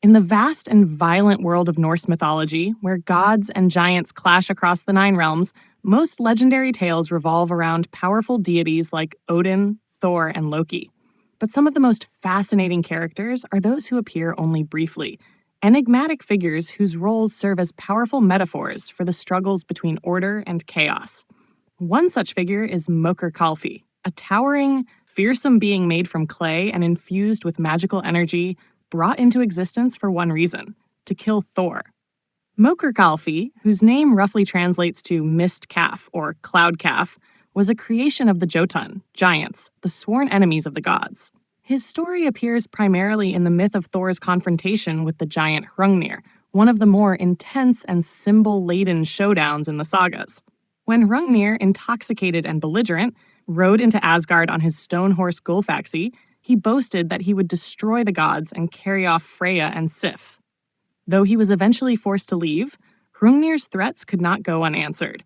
In the vast and violent world of Norse mythology, where gods and giants clash across the nine realms, most legendary tales revolve around powerful deities like Odin, Thor, and Loki. But some of the most fascinating characters are those who appear only briefly, enigmatic figures whose roles serve as powerful metaphors for the struggles between order and chaos. One such figure is Mökkurkálfi, a towering, fearsome being made from clay and infused with magical energy, brought into existence for one reason: to kill Thor. Mökkurkálfi, whose name roughly translates to mist calf or cloud calf, was a creation of the Jotun, giants, the sworn enemies of the gods. His story appears primarily in the myth of Thor's confrontation with the giant Hrungnir, one of the more intense and symbol-laden showdowns in the sagas. When Hrungnir, intoxicated and belligerent, rode into Asgard on his stone horse Gulfaxi, he boasted that he would destroy the gods and carry off Freya and Sif. Though he was eventually forced to leave, Hrungnir's threats could not go unanswered.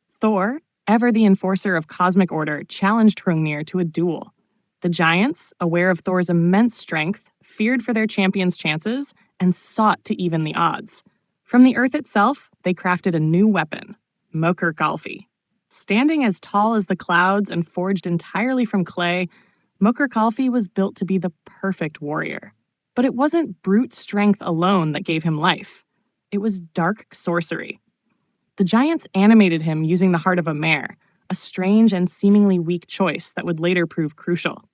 Thor, ever the enforcer of cosmic order, challenged Hrungnir to a duel. The giants, aware of Thor's immense strength, feared for their champion's chances and sought to even the odds. From the earth itself, they crafted a new weapon, Mökkurkálfi. Standing as tall as the clouds and forged entirely from clay, Mökkurkálfi was built to be the perfect warrior. But it wasn't brute strength alone that gave him life. It was dark sorcery. The giants animated him using the heart of a mare, a strange and seemingly weak choice that would later prove crucial.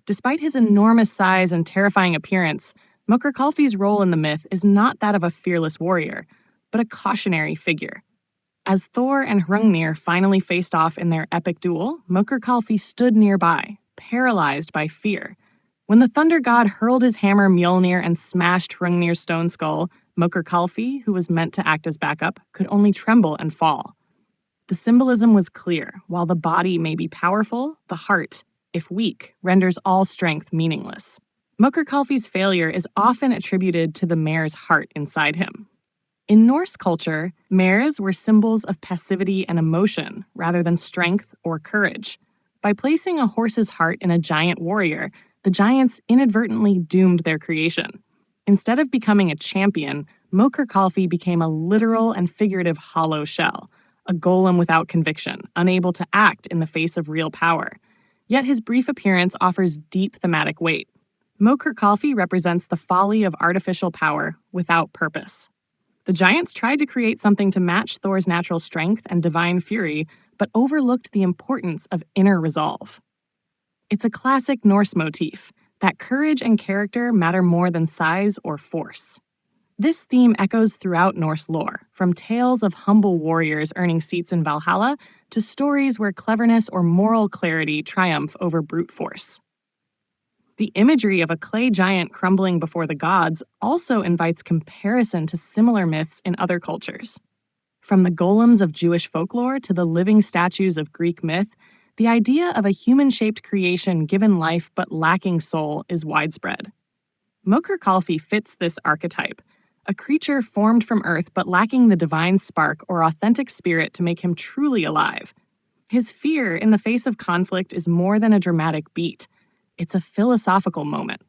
Despite his enormous size and terrifying appearance, Mökkurkálfi's role in the myth is not that of a fearless warrior, but a cautionary figure. As Thor and Hrungnir finally faced off in their epic duel, Mökkurkálfi stood nearby, paralyzed by fear. When the thunder god hurled his hammer Mjolnir and smashed Hrungnir's stone skull, Mökkurkálfi, who was meant to act as backup, could only tremble and fall. The symbolism was clear. While the body may be powerful, the heart, if weak, renders all strength meaningless. Mökkurkálfi's failure is often attributed to the mare's heart inside him. In Norse culture, mares were symbols of passivity and emotion rather than strength or courage. By placing a horse's heart in a giant warrior, the giants inadvertently doomed their creation. Instead of becoming a champion, Mökkurkálfi became a literal and figurative hollow shell, a golem without conviction, unable to act in the face of real power. Yet his brief appearance offers deep thematic weight. Mökkurkálfi represents the folly of artificial power without purpose. The giants tried to create something to match Thor's natural strength and divine fury, but overlooked the importance of inner resolve. It's a classic Norse motif, that courage and character matter more than size or force. This theme echoes throughout Norse lore, from tales of humble warriors earning seats in Valhalla to stories where cleverness or moral clarity triumph over brute force. The imagery of a clay giant crumbling before the gods also invites comparison to similar myths in other cultures. From the golems of Jewish folklore to the living statues of Greek myth, the idea of a human-shaped creation given life but lacking soul is widespread. Mökkurkálfi fits this archetype, a creature formed from earth but lacking the divine spark or authentic spirit to make him truly alive. His fear in the face of conflict is more than a dramatic beat. It's a philosophical moment.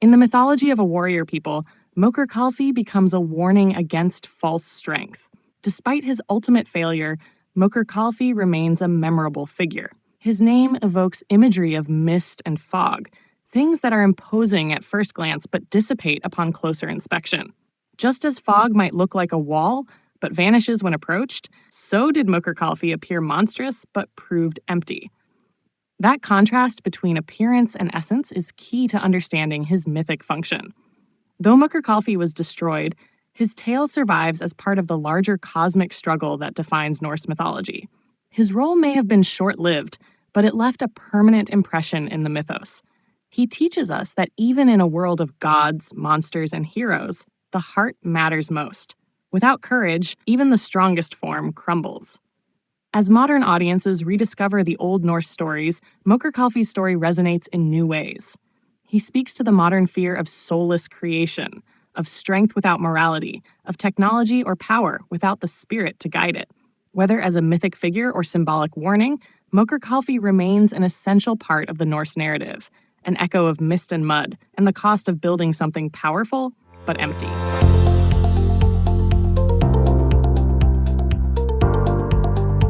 In the mythology of a warrior people, Mökkurkálfi becomes a warning against false strength. Despite his ultimate failure, Mökkurkálfi remains a memorable figure. His name evokes imagery of mist and fog, things that are imposing at first glance but dissipate upon closer inspection. Just as fog might look like a wall, but vanishes when approached, so did Mökkurkálfi appear monstrous but proved empty. That contrast between appearance and essence is key to understanding his mythic function. Though Mökkurkálfi was destroyed, his tale survives as part of the larger cosmic struggle that defines Norse mythology. His role may have been short-lived, but it left a permanent impression in the mythos. He teaches us that even in a world of gods, monsters, and heroes, the heart matters most. Without courage, even the strongest form crumbles. As modern audiences rediscover the Old Norse stories, Mökkurkálfi's story resonates in new ways. He speaks to the modern fear of soulless creation, of strength without morality, of technology or power without the spirit to guide it. Whether as a mythic figure or symbolic warning, Mökkurkálfi remains an essential part of the Norse narrative, an echo of mist and mud, and the cost of building something powerful but empty.